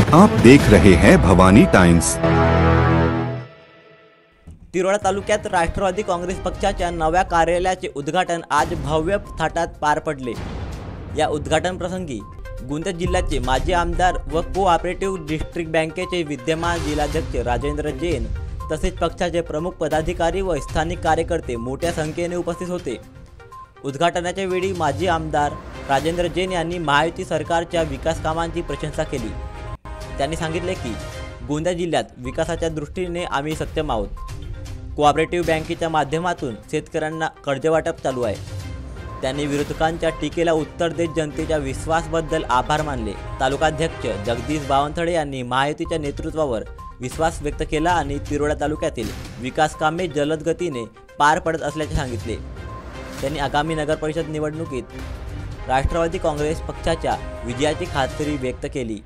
आप देख रहे हैं भवानी टाइम्स। तिरोडा तालुक्यात राष्ट्रवादी काँग्रेस पक्षाच्या नव्या कार्यालयाचे उद्घाटन आज भव्य थाटात पार पडले। या उद्घाटन प्रसंगी गोंदिया जिल्ह्याचे माजी आमदार व कोऑपरेटिव्ह डिस्ट्रिक्ट बँकेचे विद्यमान जिल्हाध्यक्ष राजेंद्र जैन तसेच पक्षाचे प्रमुख पदाधिकारी व स्थानिक कार्यकर्ते मोठ्या संख्येने उपस्थित होते। उद्घाटनाच्या वेळी माजी आमदार राजेंद्र जैन यांनी महायुती सरकारच्या विकास कामांची प्रशंसा केली। त्यांनी सांगितले की गोंदिया जिल्ह्यात विकासाच्या दृष्टीने आम्ही सक्षम आहोत। कोऑपरेटिव्ह बँकेच्या माध्यमातून शेतकऱ्यांना कर्जवाटप चालू आहे। त्यांनी विरोधकांच्या टीकेला उत्तर देत जनतेच्या विश्वासाबद्दल आभार मानले। तालुकाध्यक्ष जगदीश बावनथळे यांनी महायुतीच्या नेतृत्वावर विश्वास व्यक्त केला आणि तिरोडा तालुक्यातील विकास कामे जलद गतीने पार पडत असल्याचे सांगितले। त्यांनी आगामी नगरपरिषद निवडणुकीत राष्ट्रवादी काँग्रेस पक्षाच्या विजयाची खात्री व्यक्त केली।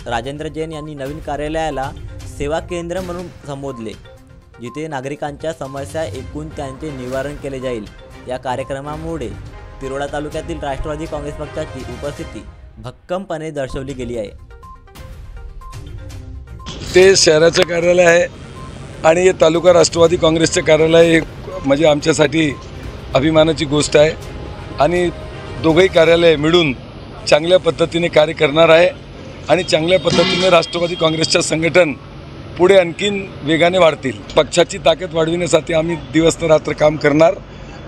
राजेंद्र जैन यांनी नवीन कार्यालयाला सेवा केंद्र म्हणून संबोधले, जिथे नागरिकांच्या समस्या ऐकून त्यांचे निवारण केले जाईल। या कार्यक्रमामुळे तिरोडा तालुक्यातील राष्ट्रवादी काँग्रेस पक्षाची उपस्थिती भक्कमपणे दर्शवली गेली आहे। ते शहराचं कार्यालय आहे आणि हे तालुका राष्ट्रवादी काँग्रेसचं कार्यालय हे म्हणजे आमच्यासाठी अभिमानाची गोष्ट आहे आणि दोघंही कार्यालय मिळून चांगल्या पद्धतीने कार्य करणार आहे आणि चांगल्या पद्धतीने राष्ट्रवादी काँग्रेसचं संघटन पुढे आणखीन वेगाने वाढतील। पक्षाची ताकद वाढविण्यासाठी आम्ही दिवस रात्र काम करणार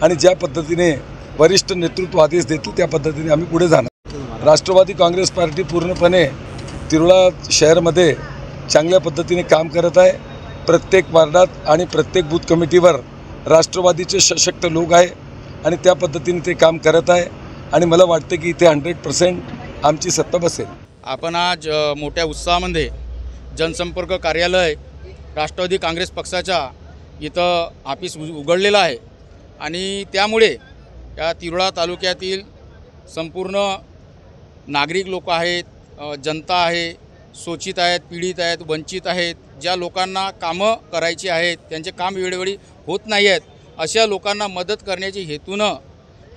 आणि ज्या पद्धतीने वरिष्ठ नेतृत्व आदेश देतील त्या पद्धतीने आम्ही पुढे जाणार। राष्ट्रवादी काँग्रेस पार्टी पूर्णपणे तिरोडा शहरामध्ये चांगल्या पद्धतीने काम करत आहे। प्रत्येक वार्डात आणि प्रत्येक बूथ कमिटीवर राष्ट्रवादीचे सशक्त लोक आहे आणि त्या पद्धतीने ते काम करत आहे आणि मला वाटते की इथे 100% आमची सत्ता बसेल। आपण आज मोठ्या उत्साहामध्ये जनसंपर्क कार्यालय राष्ट्रवादी काँग्रेस पक्षाच्या इथं ऑफिस उघडलेलं आहे आणि त्यामुळे या तिरोडा तालुक्यातील संपूर्ण नागरिक लोक आहेत, जनता आहे, शोषित आहेत, पीडित आहेत, वंचित आहेत, ज्या लोकांना कामं करायची आहेत त्यांचे काम वेळोवेळी होत नाही आहेत, अशा लोकांना मदत करण्याची हेतूनं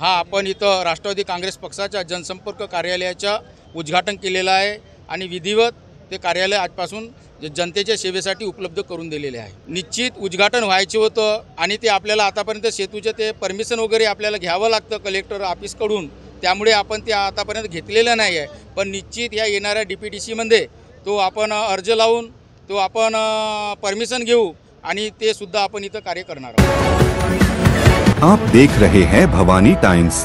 हा आपण इथं राष्ट्रवादी काँग्रेस पक्षाच्या जनसंपर्क कार्यालयाचा उद्घाटन केलेलं आहे आणि विधिवत ते कार्यालय आजपासून जनतेच्या सेवेसाठी उपलब्ध करून दिलेले आहे। निश्चित उद्घाटन व्हायचे होतं आणि ते आपल्याला आतापर्यंत सेतूचे ते परमिशन वगैरे आपल्याला घ्यावं लागतं कलेक्टर ऑफिसकडून, त्यामुळे आपण ते आतापर्यंत घेतलेलं नाही आहे। पण निश्चित या येणाऱ्या DPDCमध्ये तो आपण अर्ज लावून तो आपण परमिशन घेऊ आणि ते सुद्धा आपण इथं कार्य करणार आहोत। आप देख रहे हैं भवानी टाइम्स।